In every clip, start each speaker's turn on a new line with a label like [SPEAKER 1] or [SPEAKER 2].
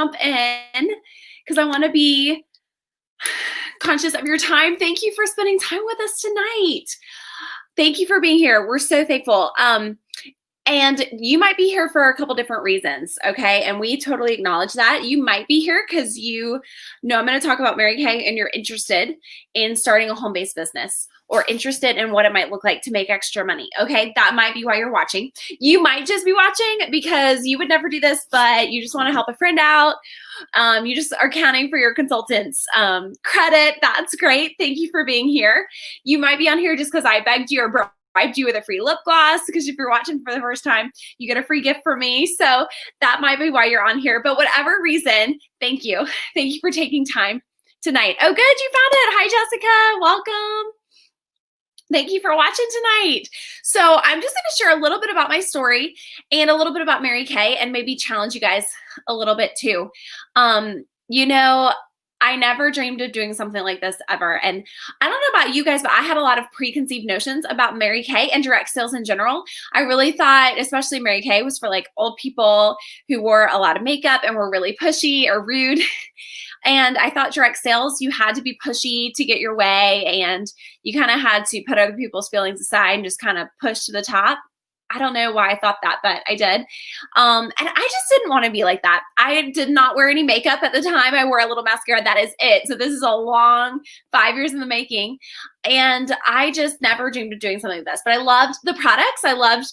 [SPEAKER 1] jump in because I want to be conscious of your time. Thank you for spending time with us tonight. Thank you for being here. We're so thankful. And you might be here for a couple different reasons, okay? And we totally acknowledge that. You might be here because you know I'm going to talk about Mary Kay and you're interested in starting a home-based business or interested in what it might look like to make extra money, okay? That might be why you're watching. You might just be watching because you would never do this, but you just want to help a friend out. You just are counting for your consultant's credit. That's great. Thank you for being here. You might be on here just because I begged you or bribed you with a free lip gloss, because if you're watching for the first time, you get a free gift from me. So that might be why you're on here. But whatever reason, thank you. Thank you for taking time tonight. Oh, good. You found it. Hi, Jessica. Welcome. Thank you for watching tonight. So I'm just going to share a little bit about my story and a little bit about Mary Kay and maybe challenge you guys a little bit too. You know, I never dreamed of doing something like this ever. And I don't know about you guys, but I had a lot of preconceived notions about Mary Kay and direct sales in general. I really thought, especially Mary Kay, was for like old people who wore a lot of makeup and were really pushy or rude. And I thought direct sales, you had to be pushy to get your way, and you kind of had to put other people's feelings aside and just kind of push to the top. I don't know why I thought that, but I did. And I just didn't want to be like that. I did not wear any makeup at the time. I wore a little mascara. That is it. So this is a long 5 years in the making. And I just never dreamed of doing something like this. But I loved the products. I loved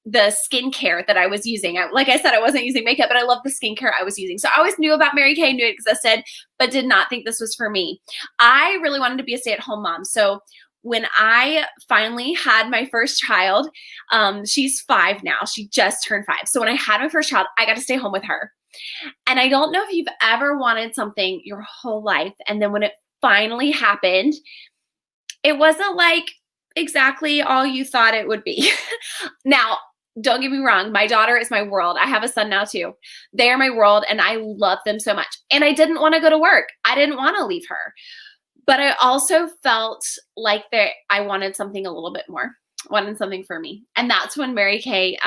[SPEAKER 1] the skincare that I was using. Like I said, I wasn't using makeup, but I loved the skincare I was using. So I always knew about Mary Kay, knew it existed, but did not think this was for me. I really wanted to be a stay-at-home mom. So when I finally had my first child, she's 5 now. She just turned 5. So when I had my first child, I got to stay home with her. And I don't know if you've ever wanted something your whole life, and then when it finally happened, it wasn't like exactly all you thought it would be. Now, don't get me wrong. My daughter is my world. I have a son now too. They are my world, and I love them so much. And I didn't want to go to work. I didn't want to leave her. But I also felt like I wanted something a little bit more, wanted something for me. And that's when Mary Kay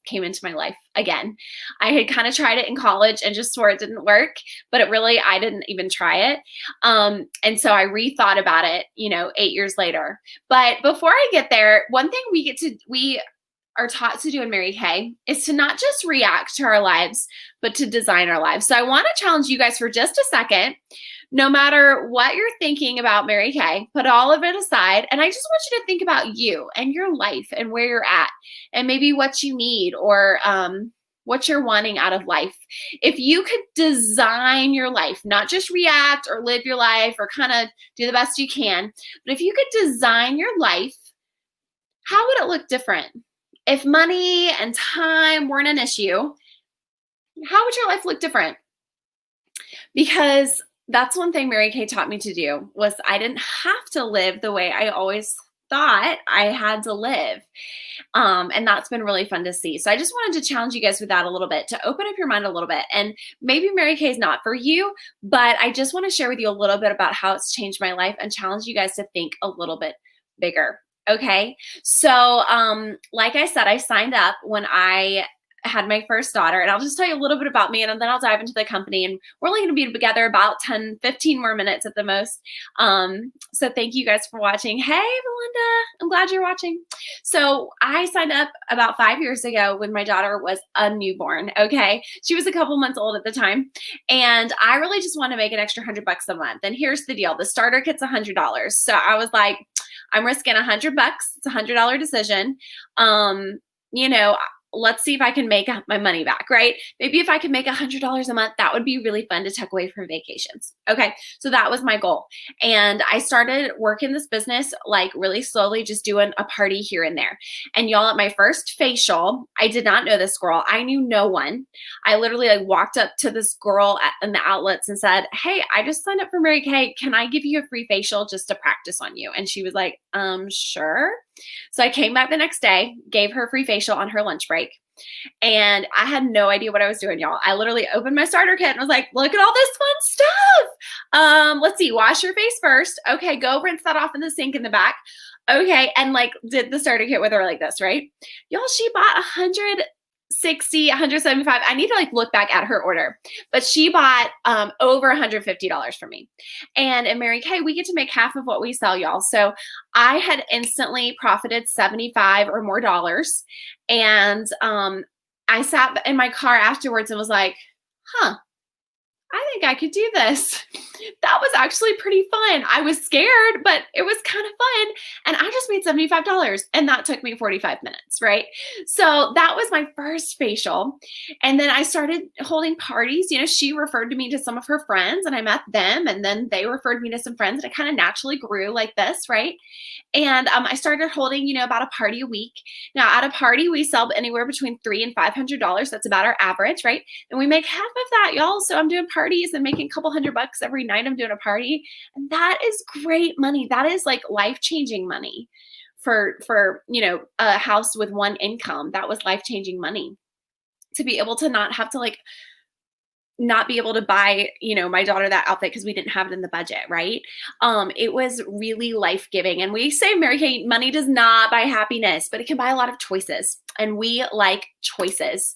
[SPEAKER 1] came into my life again. I had kind of tried it in college and just swore it didn't work, but I didn't even try it. And so I rethought about it, 8 years later. But before I get there, one thing we are taught to do in Mary Kay is to not just react to our lives, but to design our lives. So I want to challenge you guys for just a second. No matter what you're thinking about Mary Kay, put all of it aside. And I just want you to think about you and your life and where you're at and maybe what you need or what you're wanting out of life. If you could design your life, not just react or live your life or kind of do the best you can, but if you could design your life, how would it look different? If money and time weren't an issue, how would your life look different? Because that's one thing Mary Kay taught me to do was I didn't have to live the way I always thought I had to live. And that's been really fun to see. So I just wanted to challenge you guys with that a little bit, to open up your mind a little bit. And maybe Mary Kay is not for you, but I just want to share with you a little bit about how it's changed my life and challenge you guys to think a little bit bigger. Okay. So, like I said, I signed up when I had my first daughter, and I'll just tell you a little bit about me, and then I'll dive into the company, and we're only going to be together about 10, 15 more minutes at the most. So thank you guys for watching. Hey, Melinda, I'm glad you're watching. So I signed up about 5 years ago when my daughter was a newborn. Okay. She was a couple months old at the time. And I really just want to make an extra $100 a month. And here's the deal. The starter kit's $100. So I was like, I'm risking $100. It's a $100 decision. Let's see if I can make my money back, right? Maybe if I could make $100 a month, that would be really fun to tuck away from vacations. Okay, so that was my goal. And I started working this business like really slowly, just doing a party here and there. And y'all, at my first facial, I did not know this girl. I knew no one. I literally walked up to this girl in the outlets and said, hey, I just signed up for Mary Kay. Can I give you a free facial just to practice on you? And she was like, sure. So I came back the next day, gave her a free facial on her lunch break. And I had no idea what I was doing, y'all. I literally opened my starter kit and was like, look at all this fun stuff. Let's see, wash your face first. Okay, go rinse that off in the sink in the back. Okay, and did the starter kit with her like this, right? Y'all, she bought 100 60, 175. I need to like look back at her order, but she bought over $150 from me. And at Mary Kay, we get to make half of what we sell, y'all. So I had instantly profited 75 or more dollars. And I sat in my car afterwards and was like, huh, I think I could do this. That was actually pretty fun. I was scared, but it was kind of fun. And I just made $75 and that took me 45 minutes, right? So that was my first facial. And then I started holding parties. You know, she referred to me to some of her friends and I met them and then they referred me to some friends and it kind of naturally grew like this, right? And I started holding, you know, about a party a week. Now at a party, we sell anywhere between $300 and $500. That's about our average, right? And we make half of that, y'all. So I'm doing parties and making a couple $100 every night I'm doing a party. And that is great money. That is like life-changing money for, you know, a house with one income. That was life-changing money to be able to not have to like not be able to buy, you know, my daughter that outfit because we didn't have it in the budget, right? It was really life-giving. And we say, Mary Kay, money does not buy happiness, but it can buy a lot of choices. And we like choices.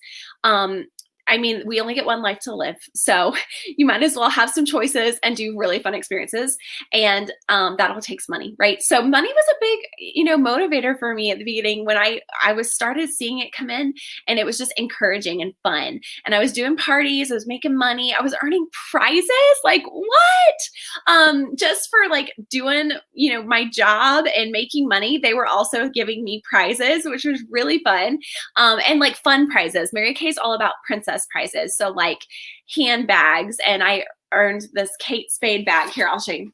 [SPEAKER 1] I mean, we only get one life to live. So you might as well have some choices and do really fun experiences. And that all takes money, right? So money was a big, you know, motivator for me at the beginning when I was started seeing it come in and it was just encouraging and fun. And I was doing parties, I was making money, I was earning prizes. Like what? Just for like doing, you know, my job and making money, they were also giving me prizes, which was really fun. And like fun prizes. Mary Kay's all about princess prizes. So like handbags, and I earned this Kate Spade bag. Here, I'll show you.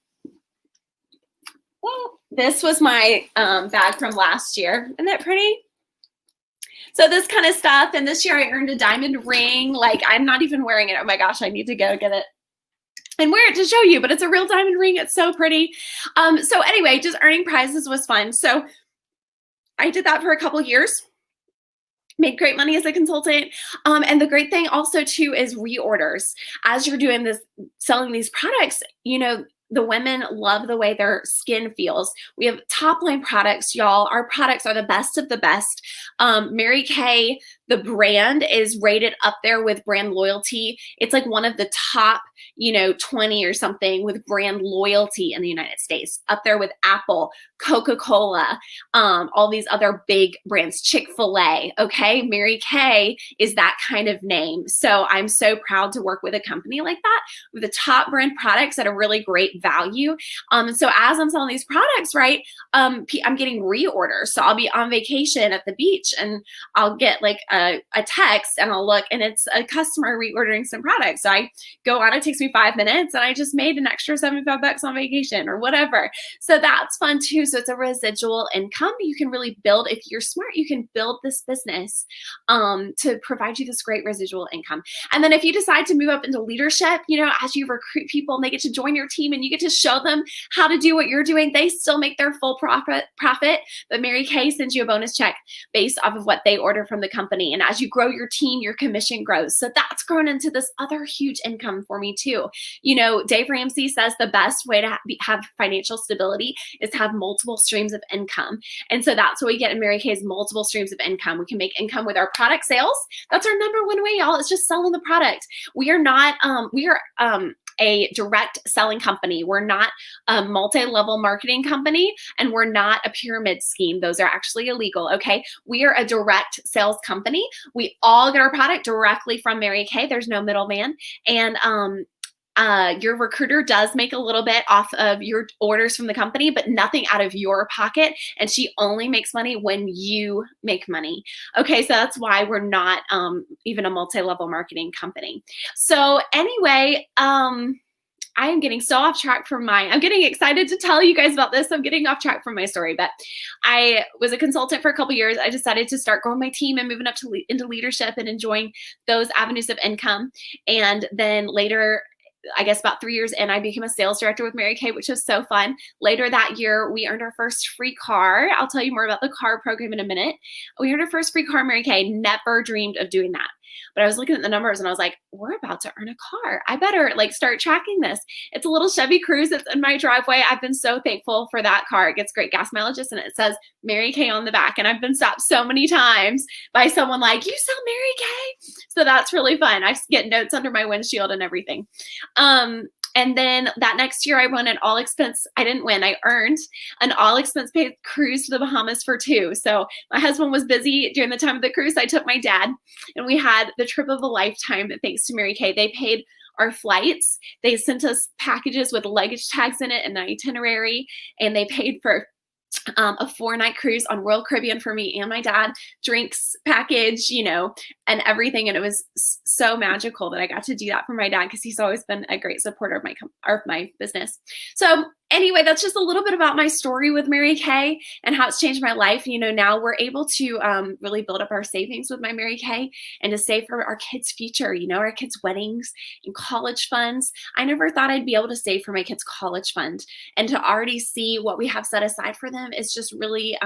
[SPEAKER 1] Well, this was my bag from last year. Isn't that pretty? So this kind of stuff. And this year I earned a diamond ring. Like I'm not even wearing it. Oh my gosh, I need to go get it and wear it to show you, but it's a real diamond ring. It's so pretty. So anyway, just earning prizes was fun. So I did that for a couple years. Made great money as a consultant. And the great thing also too is reorders. As you're doing this, selling these products, you know, the women love the way their skin feels. We have top line products, y'all. Our products are the best of the best. Mary Kay, the brand is rated up there with brand loyalty. It's like one of the top, you know, 20 or something with brand loyalty in the United States, up there with Apple, Coca-Cola, all these other big brands, Chick-fil-A, okay? Mary Kay is that kind of name. So I'm so proud to work with a company like that with the top brand products at a really great value. So as I'm selling these products, right, I'm getting reorders. So I'll be on vacation at the beach and I'll get like a text and I'll look and it's a customer reordering some products. So I go on, it takes me 5 minutes and I just made an extra $75 on vacation or whatever. So that's fun too. So it's a residual income. You can really build, if you're smart, you can build this business to provide you this great residual income. And then if you decide to move up into leadership, you know, as you recruit people and they get to join your team and you get to show them how to do what you're doing, they still make their full profit, but Mary Kay sends you a bonus check based off of what they order from the company. And as you grow your team, your commission grows. So that's grown into this other huge income for me too. You know, Dave Ramsey says the best way to have financial stability is to have multiple streams of income. And so that's what we get in Mary Kay's multiple streams of income. We can make income with our product sales. That's our number one way, y'all. It's just selling the product. We are not, a direct selling company. We're not a multi-level marketing company, and we're not a pyramid scheme. Those are actually illegal, okay? We are a direct sales company. We all get our product directly from Mary Kay. There's no middleman. And your recruiter does make a little bit off of your orders from the company, but nothing out of your pocket. And she only makes money when you make money. Okay, so that's why we're not even a multi-level marketing company. So anyway, I am getting so off track from I'm getting excited to tell you guys about this. I'm getting off track from my story, but I was a consultant for a couple years. I decided to start growing my team and moving up into leadership and enjoying those avenues of income. And then later, I guess about 3 years in, I became a sales director with Mary Kay, which was so fun. Later that year, we earned our first free car. I'll tell you more about the car program in a minute. We earned our first free car, Mary Kay. Never dreamed of doing that. But I was looking at the numbers and I was like, we're about to earn a car. I better like start tracking this. It's a little Chevy Cruze that's in my driveway. I've been so thankful for that car. It gets great gas mileages and it says Mary Kay on the back. And I've been stopped so many times by someone like, you sell Mary Kay? So that's really fun. I get notes under my windshield and everything. And then that next year I won an all expense, I didn't win, I earned an all expense paid cruise to the Bahamas for two. So my husband was busy during the time of the cruise. I took my dad and we had the trip of a lifetime thanks to Mary Kay. They paid our flights. They sent us packages with luggage tags in it and an itinerary, and they paid for a 4-night cruise on Royal Caribbean for me and my dad, drinks package, and everything. And it was so magical that I got to do that for my dad because he's always been a great supporter of my business. So anyway, that's just a little bit about my story with Mary Kay and how it's changed my life. Now we're able to really build up our savings with my Mary Kay and to save for our kids' future, our kids' weddings and college funds. I never thought I'd be able to save for my kids' college fund, and to already see what we have set aside for them is just really,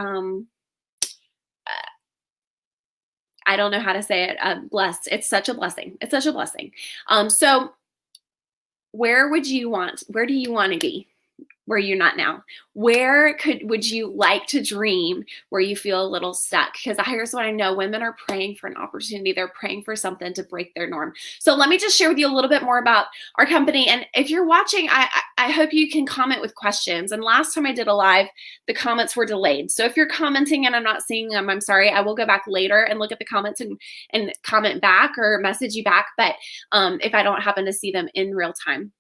[SPEAKER 1] I don't know how to say it, blessed. It's such a blessing. It's such a blessing. So where do you want to be? Where you're not now? Would you like to dream where you feel a little stuck? Because here's what I know, women are praying for an opportunity. They're praying for something to break their norm. So let me just share with you a little bit more about our company. And if you're watching, I hope you can comment with questions. And last time I did a live, the comments were delayed. So if you're commenting and I'm not seeing them, I'm sorry. I will go back later and look at the comments and comment back or message you back. But if I don't happen to see them in real time.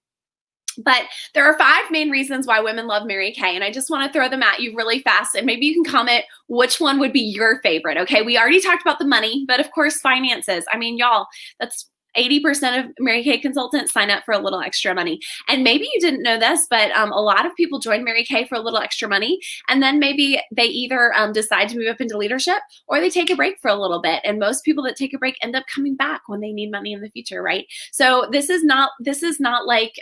[SPEAKER 1] But there are 5 main reasons why women love Mary Kay, and I just want to throw them at you really fast, and maybe you can comment which one would be your favorite, okay? We already talked about the money, but of course, finances. I mean, y'all, that's 80% of Mary Kay consultants sign up for a little extra money. And maybe you didn't know this, but a lot of people join Mary Kay for a little extra money, and then maybe they either decide to move up into leadership or they take a break for a little bit. And most people that take a break end up coming back when they need money in the future, right? So this is not like,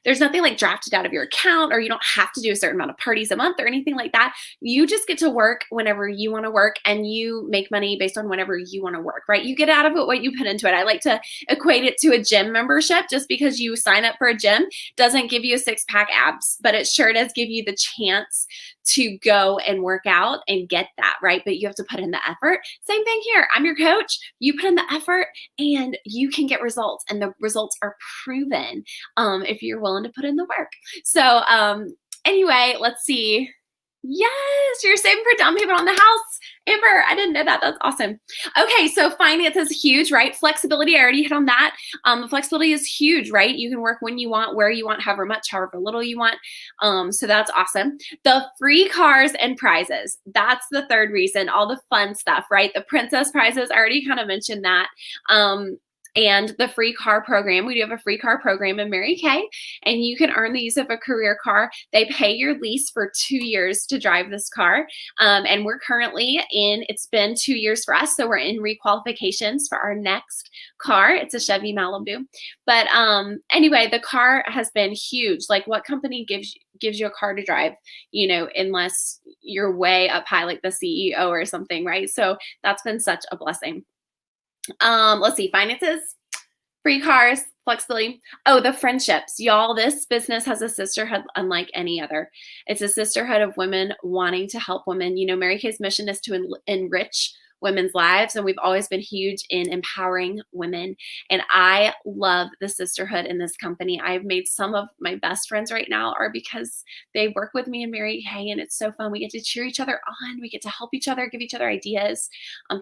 [SPEAKER 1] there's nothing like drafted out of your account, or you don't have to do a certain amount of parties a month or anything like that. You just get to work whenever you want to work, and you make money based on whenever you want to work, right? You get out of it what you put into it. I like to equate it to a gym membership. Just because you sign up for a gym doesn't give you a 6-pack abs, but it sure does give you the chance to go and work out and get that, right? But you have to put in the effort. Same thing here. I'm your coach. You put in the effort and you can get results, and the results are proven if you're willing to put in the work. So anyway, let's see. Yes, you're saving for down payment on the house. Amber, I didn't know that. That's awesome. Okay, so finance is huge, right? Flexibility, I already hit on that. Flexibility is huge, right? You can work when you want, where you want, however much, however little you want. So that's awesome. The free cars and prizes. That's the third reason. All the fun stuff, right? The princess prizes, I already kind of mentioned that. And the free car program. We do have a free car program in Mary Kay, and you can earn the use of a career car. They pay your lease for 2 years to drive this car. And we're currently it's been 2 years for us, so we're in requalifications for our next car. It's a Chevy Malibu. But anyway, the car has been huge. Like, what company gives you a car to drive, unless you're way up high, like the CEO or something, right? So that's been such a blessing. Let's see, finances, free cars, flexibility. Oh, the friendships. Y'all, this business has a sisterhood unlike any other. It's a sisterhood of women wanting to help women. Mary Kay's mission is to enrich women's lives, and we've always been huge in empowering women. And I love the sisterhood in this company. I've made some of my best friends right now are because they work with me in Mary Kay, and it's so fun. We get to cheer each other on. We get to help each other, give each other ideas,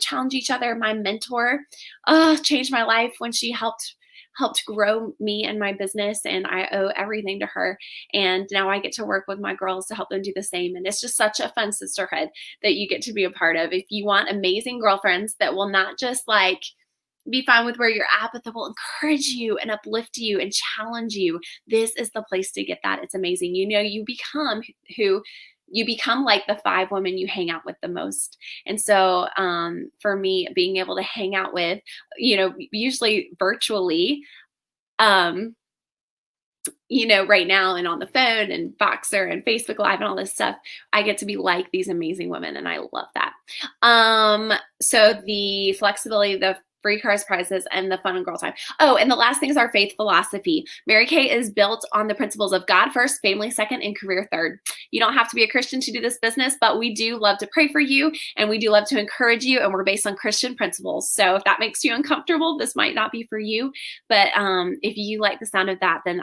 [SPEAKER 1] challenge each other. My mentor changed my life when she helped grow me and my business, and I owe everything to her. And now I get to work with my girls to help them do the same. And it's just such a fun sisterhood that you get to be a part of. If you want amazing girlfriends that will not just like be fine with where you're at, but that will encourage you and uplift you and challenge you, this is the place to get that. It's amazing. You become like the 5 women you hang out with the most. And so for me, being able to hang out with, usually virtually, right now and on the phone and Voxer and Facebook Live and all this stuff, I get to be like these amazing women, and I love that. So the flexibility, the free cars prizes, and the fun and girl time. Oh, and the last thing is our faith philosophy. Mary Kay is built on the principles of God first, family second, and career third. You don't have to be a Christian to do this business, but we do love to pray for you, and we do love to encourage you, and we're based on Christian principles. So if that makes you uncomfortable, this might not be for you. But if you like the sound of that, then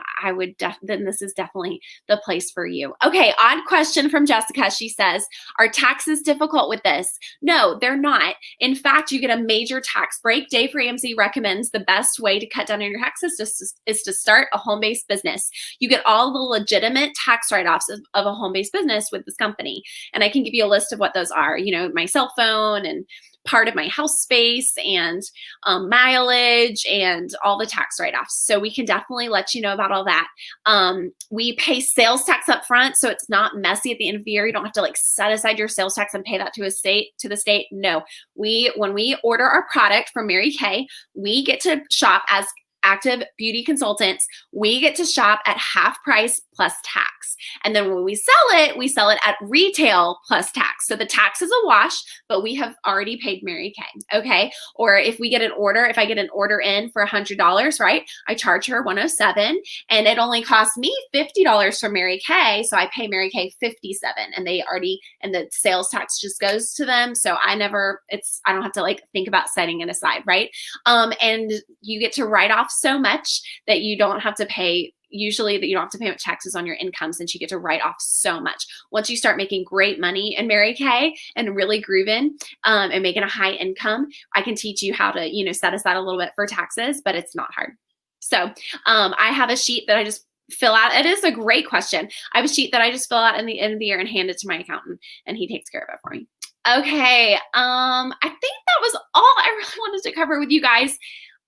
[SPEAKER 1] then this is definitely the place for you. Okay, odd question from Jessica. She says, are taxes difficult with this? No, they're not. In fact, you get a major tax break. Dave Ramsey recommends the best way to cut down on your taxes is to start a home-based business. You get all the legitimate tax write-offs of a home-based business with this company. And I can give you a list of what those are. My cell phone and part of my house space and mileage and all the tax write-offs. So we can definitely let you know about all that. We pay sales tax up front, so it's not messy at the end of the year. You don't have to set aside your sales tax and pay that to the state. No, when we order our product from Mary Kay, we get to shop as active beauty consultants. We get to shop at half price plus tax. And then when we sell it at retail plus tax. So the tax is a wash, but we have already paid Mary Kay. Okay. Or if I get an order in for $100, right? I charge her $107, and it only costs me $50 for Mary Kay. So I pay Mary Kay $57, and the sales tax just goes to them. So I don't have to think about setting it aside. Right. And you get to write off so much that you don't have to pay much taxes on your income, since you get to write off so much. Once you start making great money in Mary Kay and really grooving and making a high income, I can teach you how to, set aside a little bit for taxes, but it's not hard. So I have a sheet that I just fill out. It is a great question. I have a sheet that I just fill out in the end of the year and hand it to my accountant, and he takes care of it for me. Okay. I think that was all I really wanted to cover with you guys.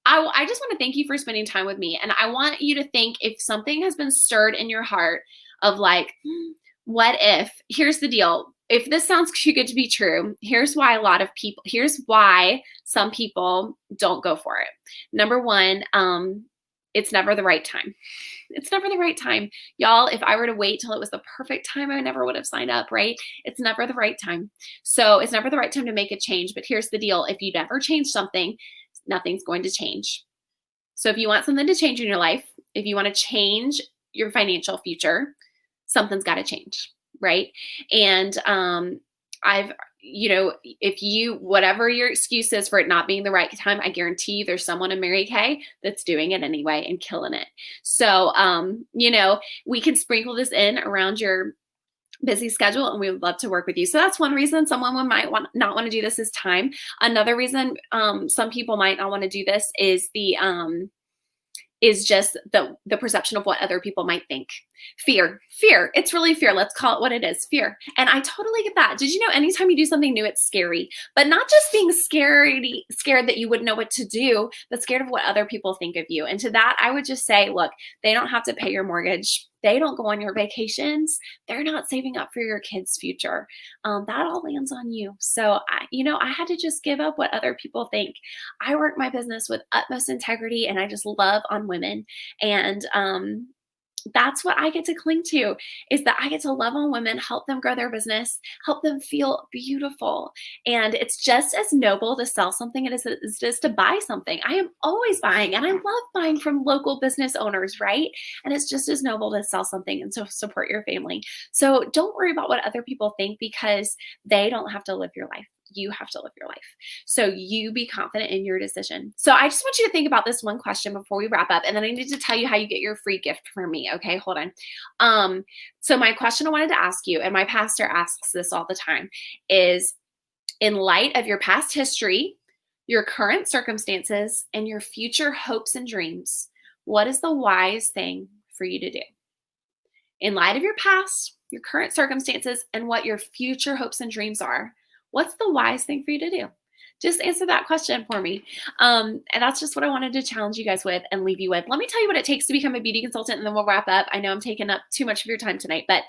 [SPEAKER 1] I just want to thank you for spending time with me. And I want you to think, if something has been stirred in your heart of what if, here's the deal. If this sounds too good to be true, here's why some people don't go for it. Number one, it's never the right time. It's never the right time. Y'all, if I were to wait till it was the perfect time, I never would have signed up, right? It's never the right time. So it's never the right time to make a change. But here's the deal. If you never change something, nothing's going to change. So if you want something to change in your life, if you want to change your financial future, something's got to change, right? And whatever your excuse is for it not being the right time, I guarantee you there's someone in Mary Kay that's doing it anyway and killing it. So, we can sprinkle this in around your busy schedule, and we would love to work with you. So that's one reason someone might not want to do this is time. Another reason some people might not want to do this is just the perception of what other people might think. Fear. It's really fear. Let's call it what it is. Fear. And I totally get that. Did you know anytime you do something new, it's scary, but not just being scared that you wouldn't know what to do, but scared of what other people think of you. And to that, I would just say, look, they don't have to pay your mortgage. They don't go on your vacations. They're not saving up for your kids' future. That all lands on you. So, I had to just give up what other people think. I work my business with utmost integrity, and I just love on women. And that's what I get to cling to, is that I get to love on women, help them grow their business, help them feel beautiful. And it's just as noble to sell something as it is to buy something. I am always buying, and I love buying from local business owners, right? And it's just as noble to sell something and to support your family. So don't worry about what other people think, because they don't have to live your life. You have to live your life. So you be confident in your decision. So I just want you to think about this one question before we wrap up. And then I need to tell you how you get your free gift from me. Okay, hold on. So my question I wanted to ask you, and my pastor asks this all the time, is, in light of your past history, your current circumstances, and your future hopes and dreams, what is the wise thing for you to do? In light of your past, your current circumstances, and what your future hopes and dreams are, what's the wise thing for you to do? Just answer that question for me. And that's just what I wanted to challenge you guys with and leave you with. Let me tell you what it takes to become a beauty consultant, and then we'll wrap up. I know I'm taking up too much of your time tonight, but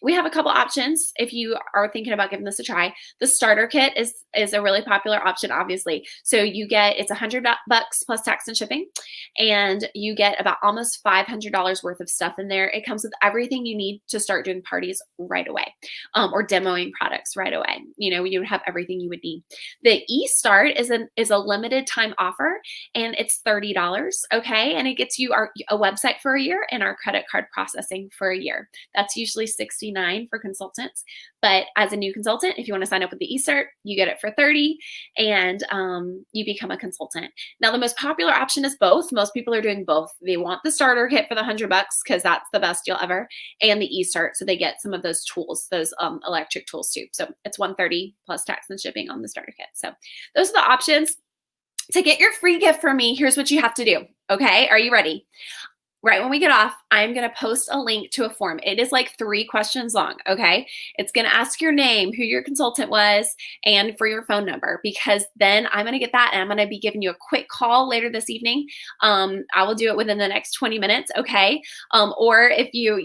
[SPEAKER 1] we have a couple options if you are thinking about giving this a try. The starter kit is a really popular option, obviously. So you get, it's $100 plus tax and shipping, and you get about almost $500 worth of stuff in there. It comes with everything you need to start doing parties right away, or demoing products right away. You know, you would have everything you would need. The eStart is a limited time offer, and it's $30. Okay, and it gets you a website for a year and our credit card processing for a year. That's usually $69 for consultants, but as a new consultant, if you want to sign up with the eStart, you get it for $30, and you become a consultant. Now, the most popular option is both. Most people are doing both. They want the starter kit for the $100 because that's the best deal ever, and the eStart, so they get some of those tools, those electric tools too. So it's $130 plus tax and shipping on the starter kit. So those are the options. To get your free gift from me, here's what you have to do. Okay, are you ready? Right when we get off, I'm going to post a link to a form. It is like 3 questions long, okay? It's going to ask your name, who your consultant was, and for your phone number, because then I'm going to get that, and I'm going to be giving you a quick call later this evening. I will do it within the next 20 minutes, okay? Or if you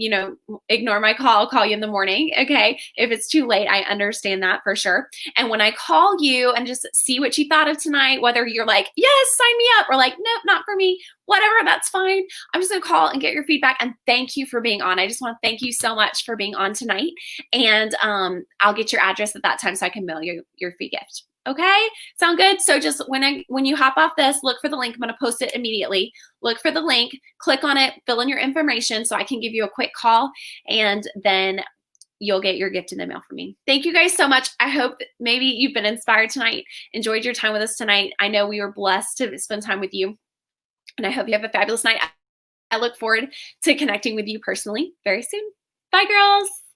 [SPEAKER 1] ignore my call, I'll call you in the morning, okay? If it's too late, I understand that for sure. And when I call you and just see what you thought of tonight, whether you're like, yes, sign me up, or like, nope, not for me, whatever, that's fine. I'm just going to call and get your feedback, and thank you for being on. I just want to thank you so much for being on tonight, and I'll get your address at that time so I can mail you your free gift. Okay, sound good? So just when you hop off this, look for the link. I'm going to post it immediately. Look for the link, click on it, fill in your information so I can give you a quick call, and then you'll get your gift in the mail from me. Thank you guys so much. I hope that maybe you've been inspired tonight, enjoyed your time with us tonight. I know we were blessed to spend time with you, and I hope you have a fabulous night. I look forward to connecting with you personally very soon. Bye, girls.